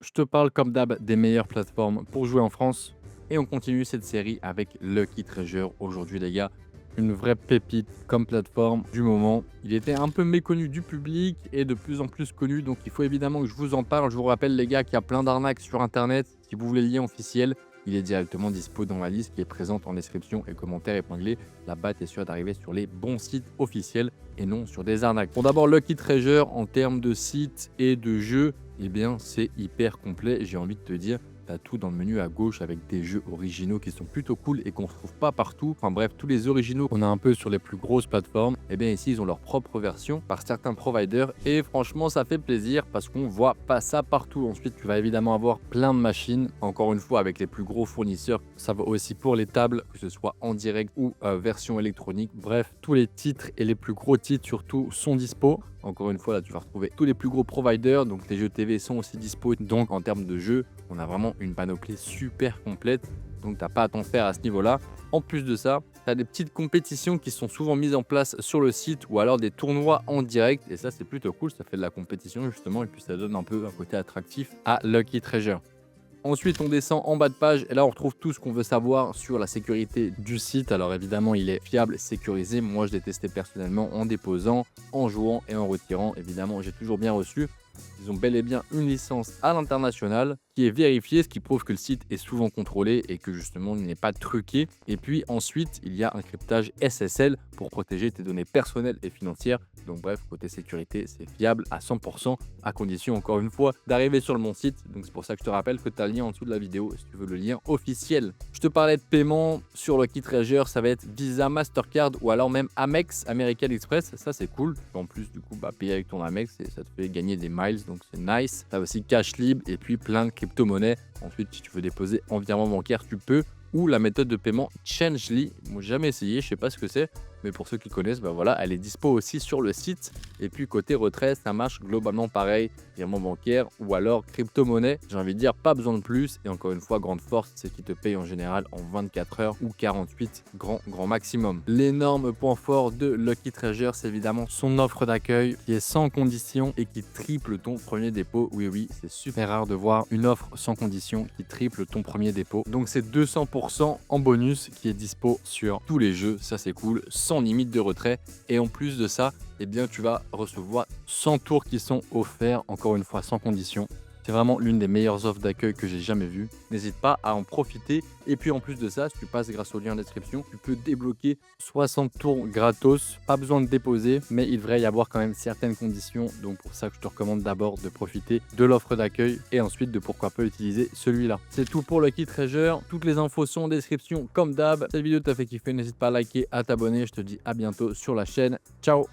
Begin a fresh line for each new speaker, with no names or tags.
Je te parle comme d'hab des meilleures plateformes pour jouer en France et on continue cette série avec Lucky Treasure. Aujourd'hui les gars, une vraie pépite comme plateforme du moment. Il était un peu méconnu du public et de plus en plus connu, donc il faut évidemment que je vous en parle. Je vous rappelle les gars qu'il y a plein d'arnaques sur internet. Si vous voulez le lien officiel, il est directement dispo dans la liste qui est présente en description et commentaire épinglé. Là-bas, tu es sûr d'arriver sur les bons sites officiels et non sur des arnaques. Bon, d'abord, Lucky Treasure, en termes de sites et de jeux, eh bien, c'est hyper complet. J'ai envie de te dire, tu as tout dans le menu à gauche avec des jeux originaux qui sont plutôt cool et qu'on ne retrouve pas partout. Enfin bref, tous les originaux qu'on a un peu sur les plus grosses plateformes, eh bien ici, ils ont leur propre version par certains providers. Et franchement, ça fait plaisir parce qu'on voit pas ça partout. Ensuite, tu vas évidemment avoir plein de machines. Encore une fois, avec les plus gros fournisseurs, ça va aussi pour les tables, que ce soit en direct ou version électronique. Bref, tous les titres et les plus gros titres surtout sont dispo. Encore une fois, là, tu vas retrouver tous les plus gros providers. Donc, les jeux TV sont aussi dispo. Donc, en termes de jeux, on a vraiment une panoplie super complète. Donc, tu n'as pas à t'en faire à ce niveau-là. En plus de ça, tu as des petites compétitions qui sont souvent mises en place sur le site ou alors des tournois en direct. Et ça, c'est plutôt cool. Ça fait de la compétition, justement. Et puis, ça donne un peu un côté attractif à Lucky Treasure. Ensuite, on descend en bas de page et là, on retrouve tout ce qu'on veut savoir sur la sécurité du site. Alors évidemment, il est fiable, sécurisé. Moi, je l'ai testé personnellement en déposant, en jouant et en retirant. Évidemment, j'ai toujours bien reçu. Ils ont bel et bien une licence à l'international qui est vérifiée, ce qui prouve que le site est souvent contrôlé et que justement il n'est pas truqué. Et puis ensuite, il y a un cryptage SSL pour protéger tes données personnelles et financières. Donc bref, côté sécurité, c'est fiable à 100% à condition, encore une fois, d'arriver sur le bon site. Donc c'est pour ça que je te rappelle que tu as le lien en dessous de la vidéo si tu veux le lien officiel. Je te parlais de paiement sur Lucky Treasure, ça va être Visa, Mastercard ou alors même Amex, American Express. Ça c'est cool. En plus du coup, payer avec ton Amex et ça te fait gagner des miles, donc c'est nice. Tu as aussi Cash Libre et puis plein de crypto-monnaies. Ensuite, si tu veux déposer en virement bancaire, tu peux. Ou la méthode de paiement Changely. Moi, j'ai jamais essayé, je sais pas ce que c'est. Mais pour ceux qui connaissent, voilà, elle est dispo aussi sur le site. Et puis côté retrait, ça marche globalement pareil. Virement bancaire ou alors crypto-monnaie. J'ai envie de dire, pas besoin de plus. Et encore une fois, grande force, c'est qu'ils te payent en général en 24 heures ou 48 grand maximum. L'énorme point fort de Lucky Treasure, c'est évidemment son offre d'accueil qui est sans condition et qui triple ton premier dépôt. Oui, c'est super rare de voir une offre sans condition qui triple ton premier dépôt. Donc c'est 200% en bonus qui est dispo sur tous les jeux. Ça c'est cool, sans limite de retrait. Et en plus de ça, eh bien, tu vas recevoir 100 tours qui sont offerts, encore une fois sans condition. C'est vraiment l'une des meilleures offres d'accueil que j'ai jamais vues. N'hésite pas à en profiter. Et puis en plus de ça, si tu passes grâce au lien en description, tu peux débloquer 60 tours gratos. Pas besoin de déposer, mais il devrait y avoir quand même certaines conditions. Donc pour ça que je te recommande d'abord de profiter de l'offre d'accueil et ensuite de pourquoi pas utiliser celui-là. C'est tout pour Lucky Treasure. Toutes les infos sont en description comme d'hab. Cette vidéo t'a fait kiffer, n'hésite pas à liker, à t'abonner. Je te dis à bientôt sur la chaîne. Ciao!